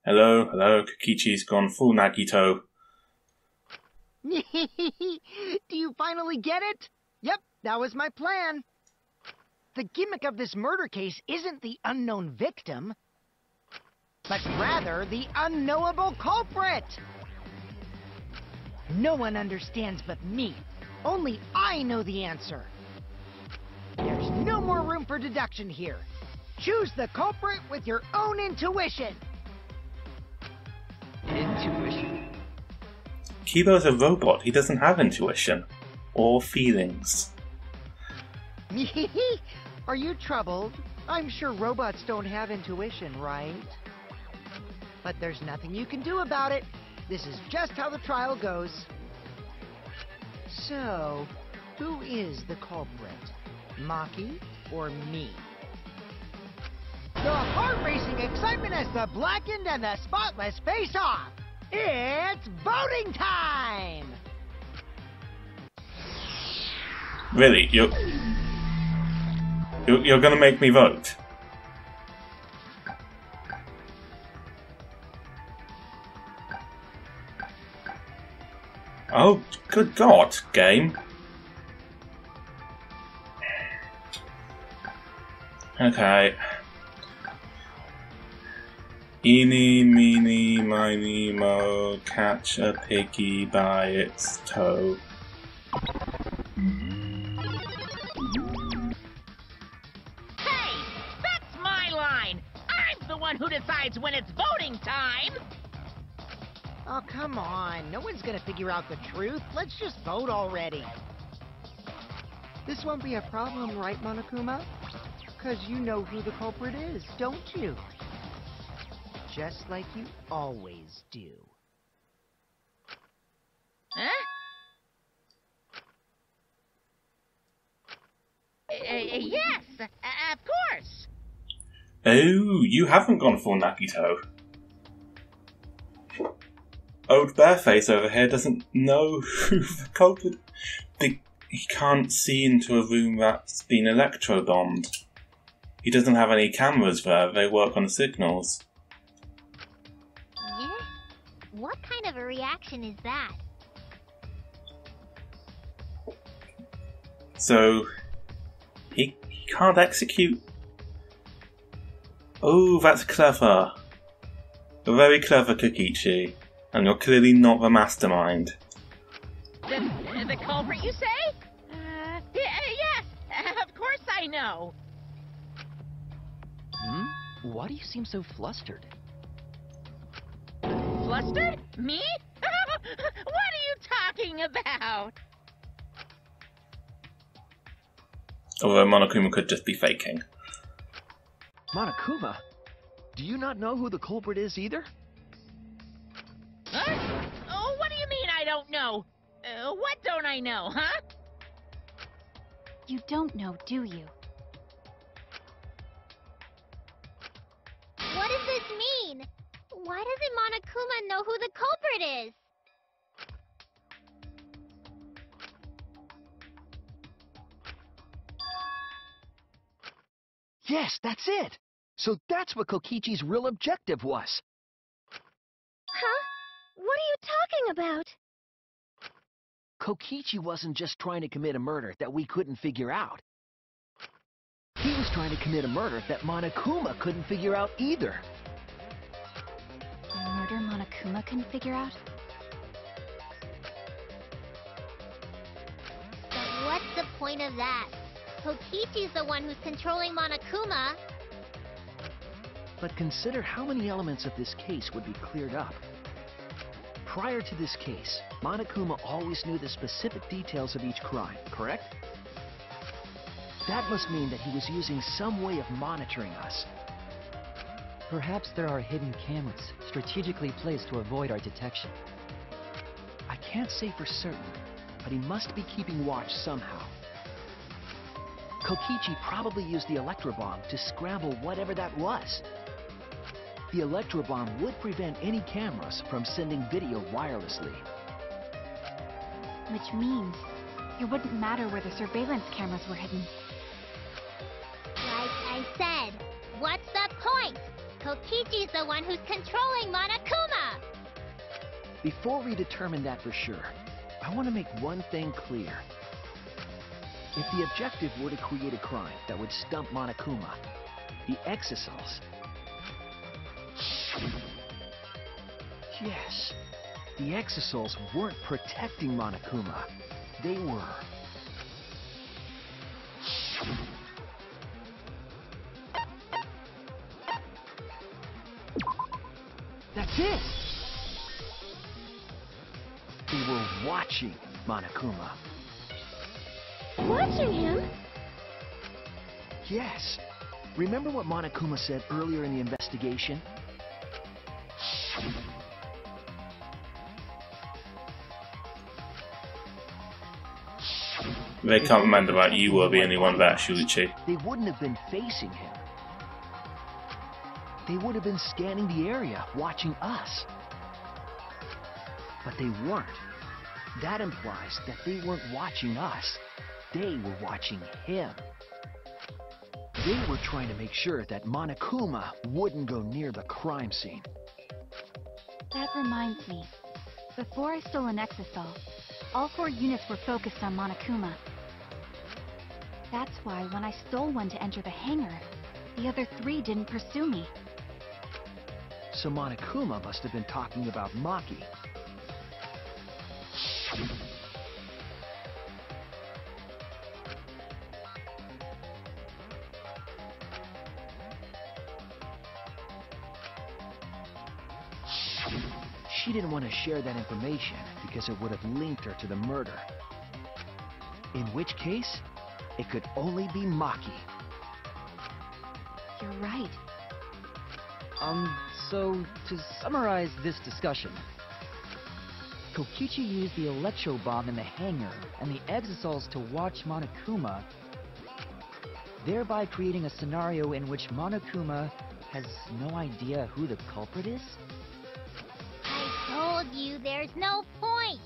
Hello, Kokichi's gone full Nagito. Do you finally get it? Yep, that was my plan. The gimmick of this murder case isn't the unknown victim, but rather the unknowable culprit. No one understands but me. Only I know the answer. There's no more room for deduction here. Choose the culprit with your own intuition. Intuition? Kibo's a robot. He doesn't have intuition. Or feelings. Are you troubled? I'm sure robots don't have intuition, right? But there's nothing you can do about it. This is just how the trial goes. So, who is the culprit? Maki or me? The heart-racing excitement as the blackened and the spotless face off. It's voting time! Really? You're gonna make me vote? Oh, good God, game. Okay. Eeny, meeny, miny, mo, catch a piggy by its toe. Hey! That's my line! I'm the one who decides when it's voting time! Oh, come on. No one's gonna figure out the truth. Let's just vote already. This won't be a problem, right, Monokuma? Because you know who the culprit is, don't you? Just like you always do. Huh? Yes, of course. Oh, you haven't gone full Nagito. Old Bearface over here doesn't know who the culprit. He can't see into a room that's been electro-bombed. He doesn't have any cameras there. They work on signals. Yeah? What kind of a reaction is that? So he can't execute. Oh, that's clever. Very clever, Kokichi. And you're clearly not the mastermind. The culprit, you say? Yes, of course I know. Why do you seem so flustered? Flustered? Me? What are you talking about? Although Monokuma could just be faking. Monokuma? Do you not know who the culprit is either? Huh? Oh, what do you mean I don't know? What don't I know, huh? You don't know, do you? What does this mean? Why doesn't Monokuma know who the culprit is? Yes, that's it! So that's what Kokichi's real objective was. Huh? What are you talking about? Kokichi wasn't just trying to commit a murder that we couldn't figure out. He was trying to commit a murder that Monokuma couldn't figure out either. A murder Monokuma couldn't figure out? But what's the point of that? Kokichi's the one who's controlling Monokuma. But consider how many elements of this case would be cleared up. Prior to this case, Monokuma always knew the specific details of each crime, correct? That must mean that he was using some way of monitoring us. Perhaps there are hidden cameras, strategically placed to avoid our detection. I can't say for certain, but he must be keeping watch somehow. Kokichi probably used the electrobomb to scramble whatever that was. The electrobomb would prevent any cameras from sending video wirelessly. Which means it wouldn't matter where the surveillance cameras were hidden. Like I said, what's the point? Kokichi's the one who's controlling Monokuma! Before we determine that for sure, I want to make one thing clear. If the objective were to create a crime that would stump Monokuma, the exhilarating... Yes, the exhilarating weren't protecting Monokuma. They were. That's it! They were watching Monokuma. Watching him? Yes. Remember what Monokuma said earlier in the investigation? They can't remember that you were the only one that Shuichi. They wouldn't have been facing him. They would have been scanning the area, watching us. But they weren't. That implies that they weren't watching us. They were watching him. They were trying to make sure that Monokuma wouldn't go near the crime scene. That reminds me. Before I stole an exisal, all 4 units were focused on Monokuma. That's why when I stole one to enter the hangar, the other 3 didn't pursue me. So Monokuma must have been talking about Maki. She didn't want to share that information because it would have linked her to the murder. In which case, it could only be Maki. You're right. So to summarize this discussion, Kokichi used the electro bomb in the hangar and the exisals to watch Monokuma, thereby creating a scenario in which Monokuma has no idea who the culprit is? I told you there's no point!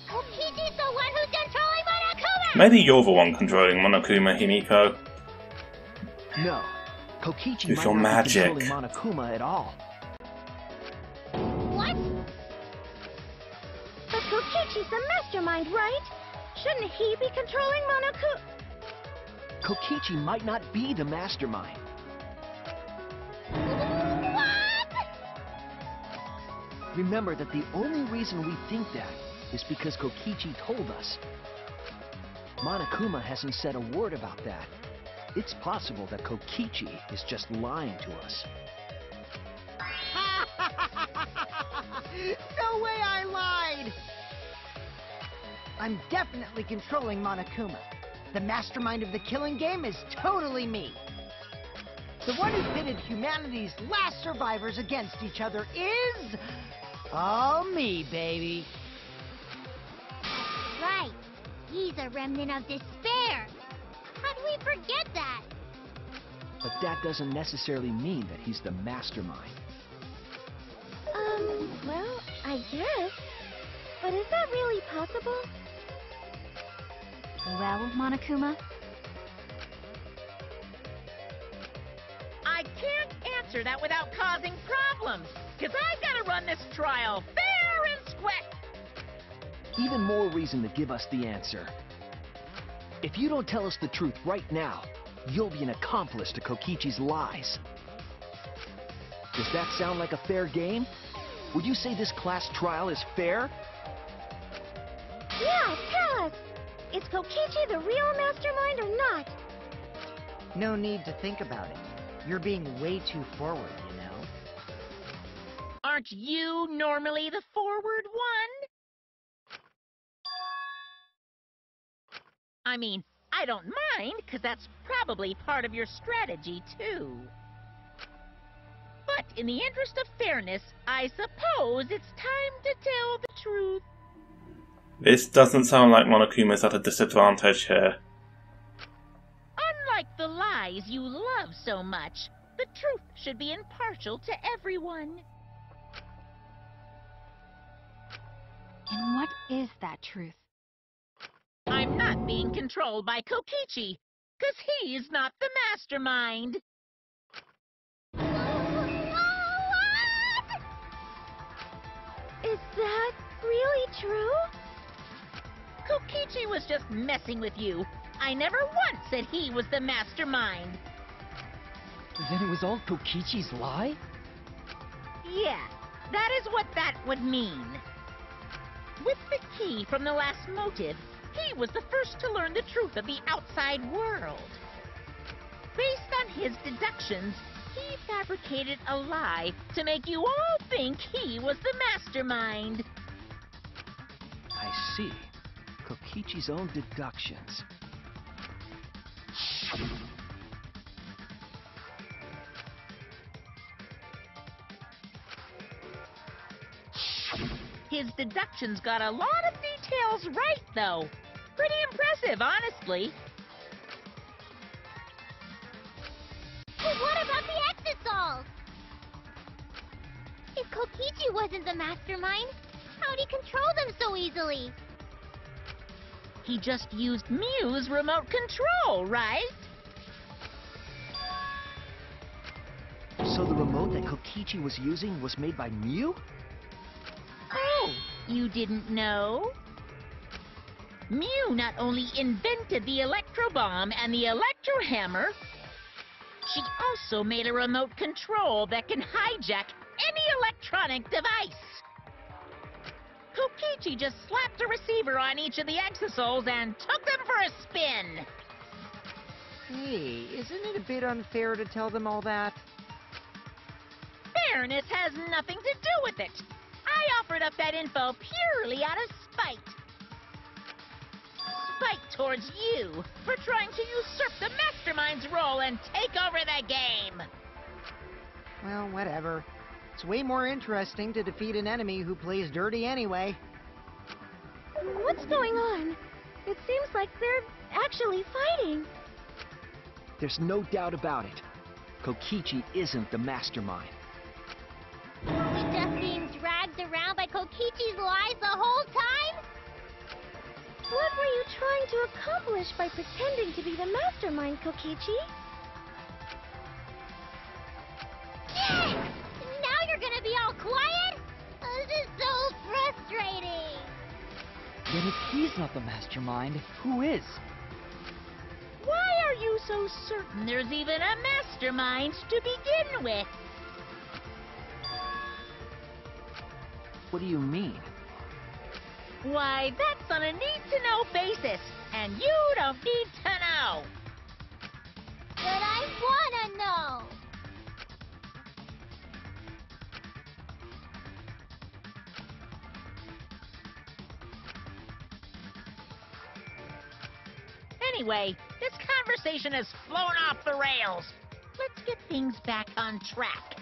Kokichi's the one who's controlling Monokuma! Maybe you're the one controlling Monokuma, Himiko. No, Kokichi With might your not magic. be controlling Monokuma at all. What? But Kokichi's the mastermind, right? Shouldn't he be controlling Monokuma? Kokichi might not be the mastermind. What? Remember that the only reason we think that is because Kokichi told us. Monokuma hasn't said a word about that. It's possible that Kokichi is just lying to us. No way I lied! I'm definitely controlling Monokuma. The mastermind of the killing game is totally me. The one who pitted humanity's last survivors against each other is... all me, baby. Right. He's a remnant of despair. How'd we forget that? But that doesn't necessarily mean that he's the mastermind. Well, I guess. But is that really possible? Well, Monokuma? I can't answer that without causing problems, because I've got to run this trial fair and square. Even more reason to give us the answer. If you don't tell us the truth right now, you'll be an accomplice to Kokichi's lies. Does that sound like a fair game? Would you say this class trial is fair? Yeah, tell us! Is Kokichi the real mastermind or not? No need to think about it. You're being way too forward, you know? Aren't you normally the forward one? I mean, I don't mind, because that's probably part of your strategy, too. But in the interest of fairness, I suppose it's time to tell the truth. This doesn't sound like Monokuma's at a disadvantage here. Unlike the lies you love so much, the truth should be impartial to everyone. And what is that truth? I'm not being controlled by Kokichi, because he's not the mastermind. No! Is that really true? Kokichi was just messing with you. I never once said he was the mastermind. Then it was all Kokichi's lie? Yeah, that is what that would mean. With the key from the last motive, he was the first to learn the truth of the outside world. Based on his deductions, he fabricated a lie to make you all think he was the mastermind. I see. Kokichi's own deductions. His deductions got a lot of details right, though. Pretty impressive, honestly. But what about the exosols? If Kokichi wasn't the mastermind, how'd he control them so easily? He just used Mew's remote control, right? So the remote that Kokichi was using was made by Mew? Oh, you didn't know? Mew not only invented the electro bomb and the electro hammer, she also made a remote control that can hijack any electronic device. Kokichi just slapped a receiver on each of the exosols and took them for a spin. Hey, isn't it a bit unfair to tell them all that? Fairness has nothing to do with it. I offered up that info purely out of spite. Spite towards you for trying to usurp the mastermind's role and take over the game. Well, whatever. It's way more interesting to defeat an enemy who plays dirty anyway. What's going on? It seems like they're actually fighting. There's no doubt about it. Kokichi isn't the mastermind. Were we just being dragged around by Kokichi's lies the whole time? What were you trying to accomplish by pretending to be the mastermind, Kokichi? Yes! Now you're gonna be all quiet? This is so frustrating. Then if he's not the mastermind, who is? Why are you so certain there's even a mastermind to begin with? What do you mean? Why, that's on a need-to-know basis, and you don't need to know. But I wanna know. Anyway, this conversation has flown off the rails. Let's get things back on track.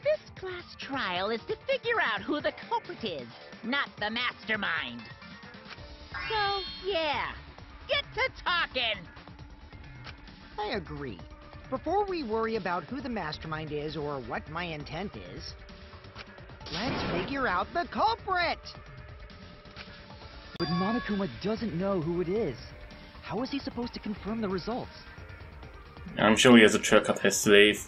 This class trial is to figure out who the culprit is, not the mastermind. So, yeah, get to talking. I agree. Before we worry about who the mastermind is or what my intent is, let's figure out the culprit! But Monokuma doesn't know who it is. How is he supposed to confirm the results? I'm sure he has a trick up his sleeve.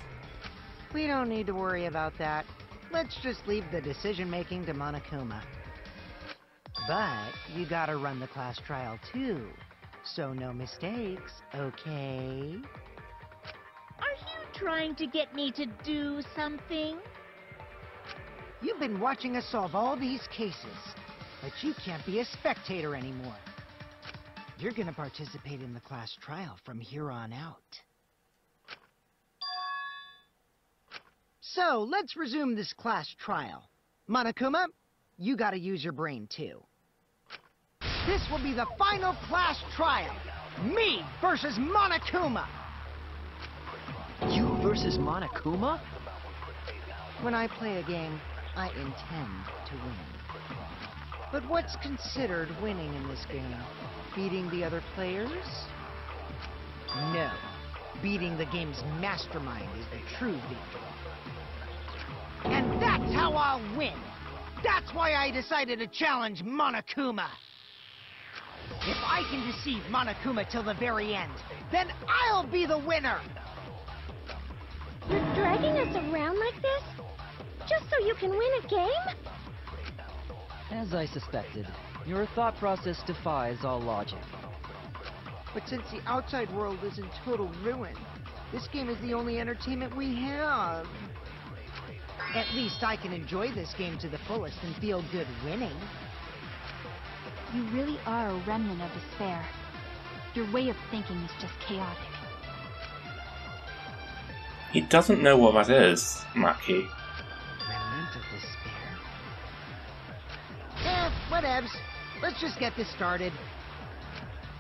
We don't need to worry about that. Let's just leave the decision-making to Monokuma. But you gotta run the class trial too, so no mistakes, okay? Are you trying to get me to do something? You've been watching us solve all these cases, but you can't be a spectator anymore. You're gonna participate in the class trial from here on out. So, let's resume this class trial. Monokuma, you gotta use your brain too. This will be the final class trial. Me versus Monokuma. You versus Monokuma? When I play a game, I intend to win. But what's considered winning in this game? Beating the other players? No. Beating the game's mastermind is the true victory. And that's how I'll win! That's why I decided to challenge Monokuma! If I can deceive Monokuma till the very end, then I'll be the winner! You're dragging us around like this? Just so you can win a game? As I suspected, your thought process defies all logic. But since the outside world is in total ruin, this game is the only entertainment we have. At least I can enjoy this game to the fullest and feel good winning. You really are a remnant of despair. Your way of thinking is just chaotic. He doesn't know what that is, Maki. Remnant of despair. Whatevs. Let's just get this started.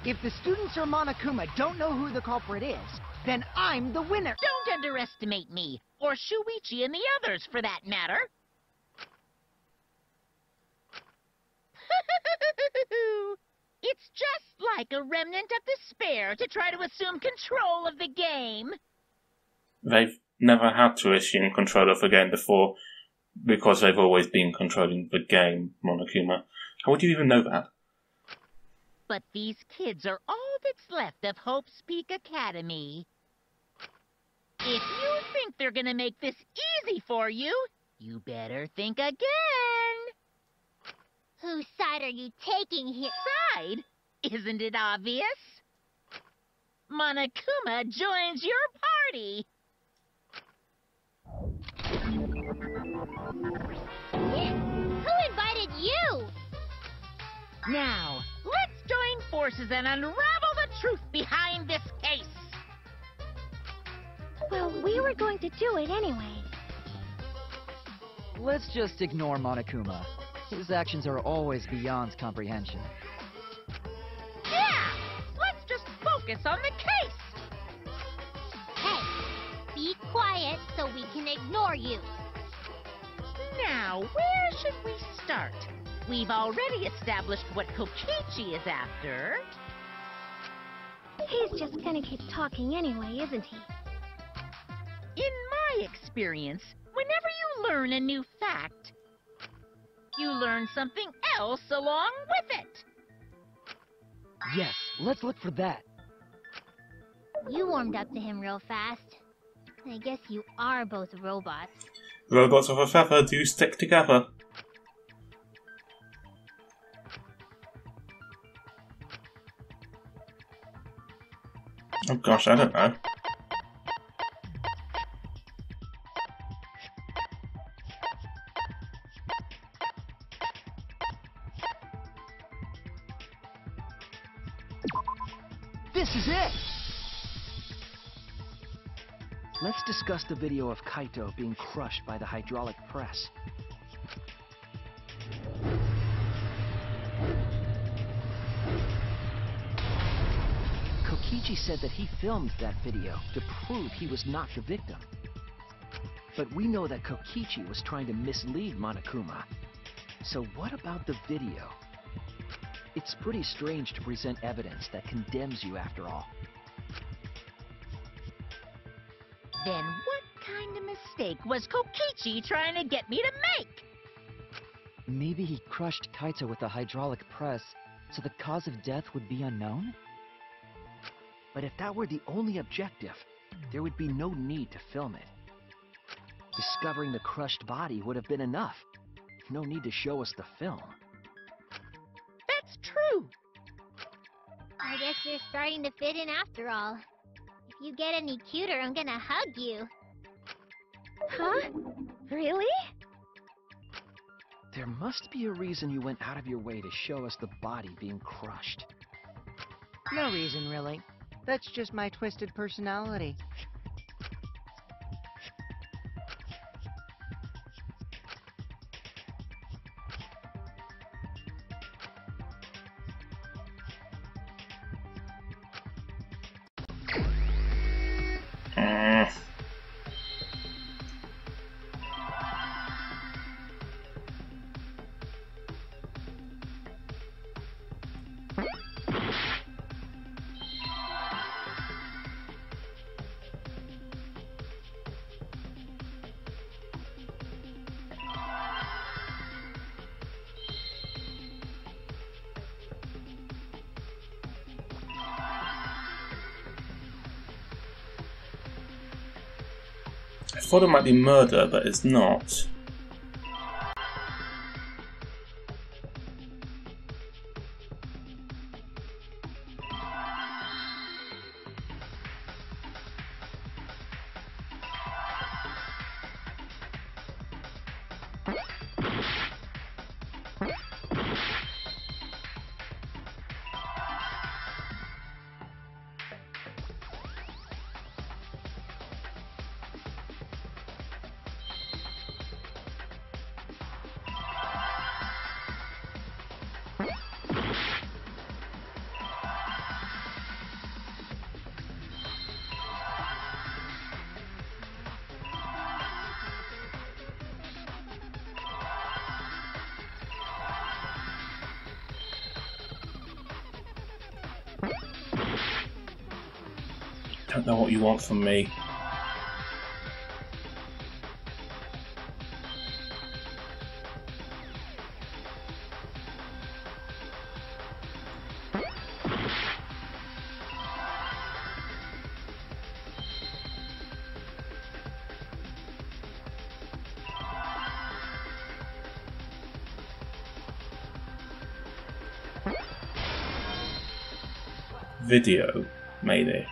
If the students or Monokuma don't know who the culprit is, then I'm the winner. Don't underestimate me, or Shuichi and the others, for that matter. It's just like a remnant of despair to try to assume control of the game. They've never had to assume control of the game before, because they've always been controlling the game, Monokuma. How would you even know that? But these kids are all that's left of Hope's Peak Academy. If you think they're gonna make this easy for you, you better think again. Whose side are you taking here? Side? Isn't it obvious? Monokuma joins your party. Who invited you? Now, let's join forces and unravel the truth behind this case. Well, we were going to do it anyway. Let's just ignore Monokuma. His actions are always beyond comprehension. Yeah! Let's just focus on the case. Hey, be quiet so we can ignore you. Now, where should we start? We've already established what Kokichi is after. He's just gonna keep talking anyway, isn't he? In my experience, whenever you learn a new fact, you learn something else along with it. Yes, let's look for that. You warmed up to him real fast. I guess you are both robots. Robots of a feather do stick together. Oh gosh, I don't know. This is it! Let's discuss the video of Kaito being crushed by the hydraulic press. Kokichi said that he filmed that video to prove he was not the victim. But we know that Kokichi was trying to mislead Monokuma. So what about the video? It's pretty strange to present evidence that condemns you after all. Then what kind of mistake was Kokichi trying to get me to make? Maybe he crushed Kaito with a hydraulic press so the cause of death would be unknown? But if that were the only objective, there would be no need to film it. Discovering the crushed body would have been enough. No need to show us the film. That's true. I guess you're starting to fit in after all. If you get any cuter, I'm gonna hug you. Huh? Really? There must be a reason you went out of your way to show us the body being crushed. No reason, really. That's just my twisted personality. I thought it might be murder, but it's not. Don't know what you want from me. Video, maybe.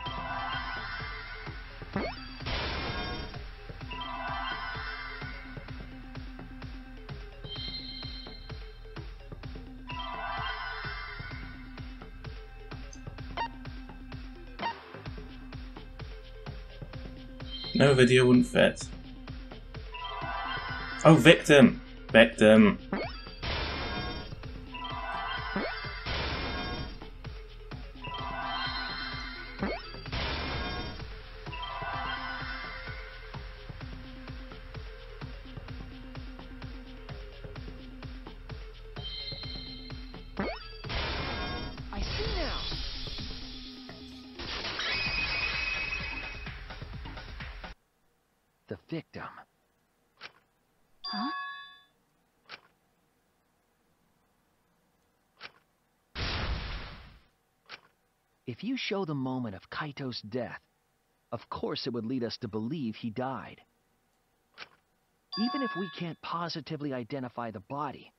No, video wouldn't fit. Oh, victim! Victim! I see now. The victim. Huh? If you show the moment of Kaito's death, of course it would lead us to believe he died. Even if we can't positively identify the body,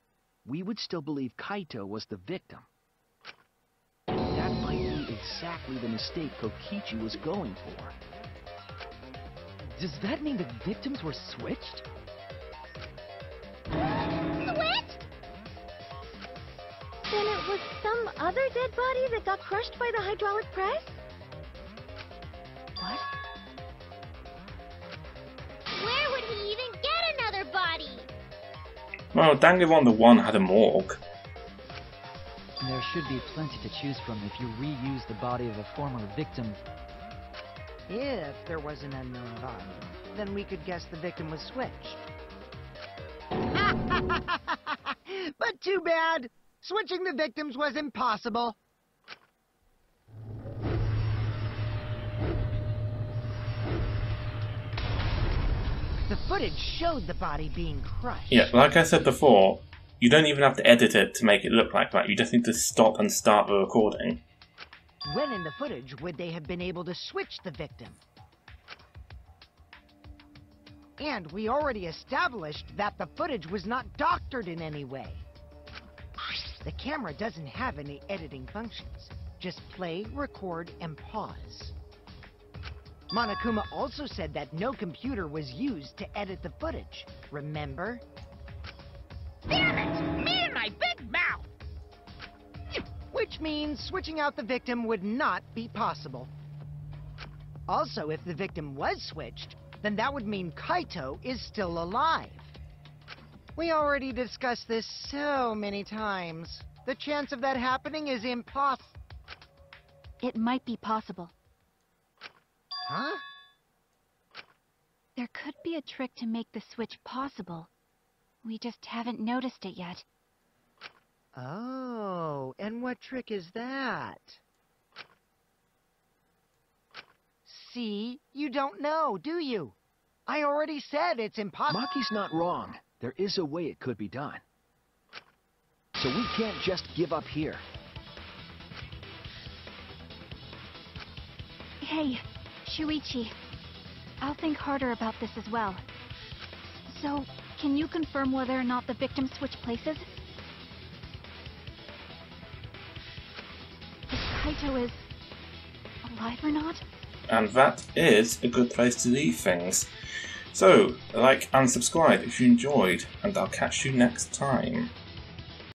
we would still believe Kaito was the victim. That might be exactly the mistake Kokichi was going for. Does that mean the victims were switched? Switched? Then it was some other dead body that got crushed by the hydraulic press? What? Where would he even get another body? Well, Danganronpa 1 had a morgue. There should be plenty to choose from if you reuse the body of a former victim. If there was an unknown body, then we could guess the victim was switched. But too bad! Switching the victims was impossible. The footage showed the body being crushed. Yeah, like I said before, you don't even have to edit it to make it look like that. You just need to stop and start the recording. When in the footage would they have been able to switch the victim? And we already established that the footage was not doctored in any way. The camera doesn't have any editing functions. Just play, record, and pause. Monokuma also said that no computer was used to edit the footage. Remember? Damn it! Me and my big mouth! Which means switching out the victim would not be possible. Also, if the victim was switched, then that would mean Kaito is still alive. We already discussed this so many times. The chance of that happening is impossible. It might be possible. Huh? There could be a trick to make the switch possible. We just haven't noticed it yet. Oh, and what trick is that? See, you don't know, do you? I already said it's impossible. Maki's not wrong. There is a way it could be done. So we can't just give up here. Hey, Shuichi. I'll think harder about this as well. So, can you confirm whether or not the victims switch places? If Kaito is alive or not? And that is a good place to leave things. So, like and subscribe if you enjoyed, and I'll catch you next time.